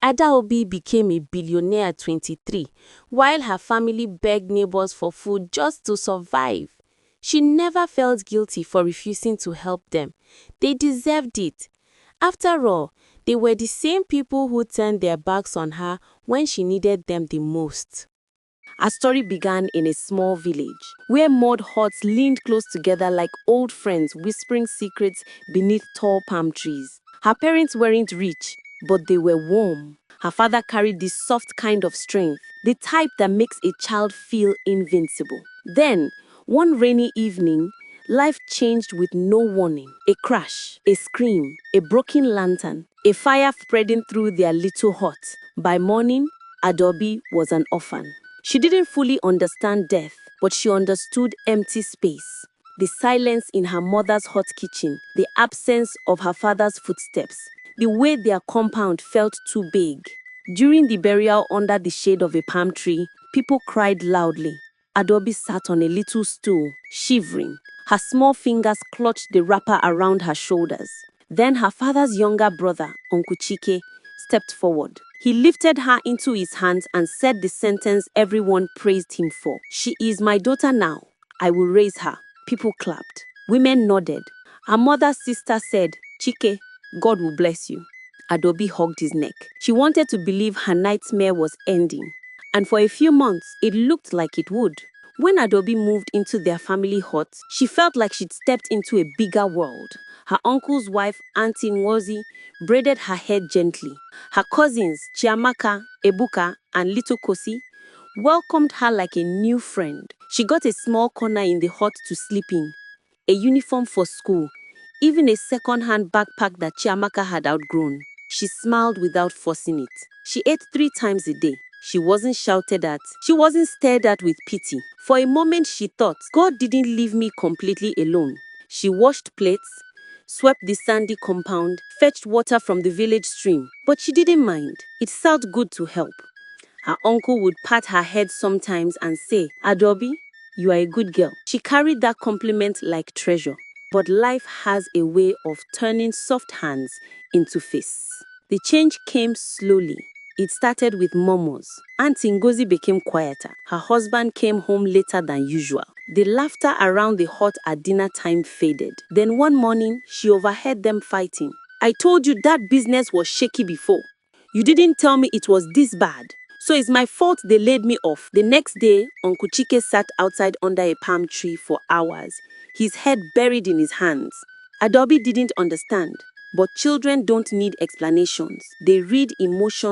Adaobi became a billionaire at 23, while her family begged neighbors for food just to survive. She never felt guilty for refusing to help them. They deserved it. After all, they were the same people who turned their backs on her when she needed them the most. Our story began in a small village, where mud huts leaned close together like old friends whispering secrets beneath tall palm trees. Her parents weren't rich, but they were warm. Her father carried this soft kind of strength, the type that makes a child feel invincible. Then, one rainy evening, life changed with no warning. A crash, a scream, a broken lantern, a fire spreading through their little hut. By morning, Adobe was an orphan. She didn't fully understand death, but she understood empty space. The silence in her mother's hot kitchen, the absence of her father's footsteps, the way their compound felt too big. During the burial under the shade of a palm tree, people cried loudly. Adobe sat on a little stool, shivering. Her small fingers clutched the wrapper around her shoulders. Then her father's younger brother, Uncle Chike, stepped forward. He lifted her into his hands and said the sentence everyone praised him for. "She is my daughter now. I will raise her." People clapped. Women nodded. Her mother's sister said, "Chike, God will bless you." Adobe hugged his neck. She wanted to believe her nightmare was ending. And for a few months, it looked like it would. When Adobe moved into their family hut, she felt like she'd stepped into a bigger world. Her uncle's wife, Auntie Nwozi, braided her hair gently. Her cousins, Chiamaka, Ebuka, and Little Kosi, welcomed her like a new friend. She got a small corner in the hut to sleep in, a uniform for school, even a second-hand backpack that Chiamaka had outgrown. She smiled without forcing it. She ate 3 times a day. She wasn't shouted at. She wasn't stared at with pity. For a moment, she thought, God didn't leave me completely alone. She washed plates, swept the sandy compound, fetched water from the village stream. But she didn't mind. It felt good to help. Her uncle would pat her head sometimes and say, "Adobe, you are a good girl." She carried that compliment like treasure. But life has a way of turning soft hands into fists. The change came slowly. It started with murmurs. Auntie Ngozi became quieter. Her husband came home later than usual. The laughter around the hut at dinner time faded. Then one morning, she overheard them fighting. "I told you that business was shaky before. You didn't tell me it was this bad. So it's my fault they laid me off." The next day, Uncle Chike sat outside under a palm tree for hours, his head buried in his hands. Adobe didn't understand, but children don't need explanations. They read emotions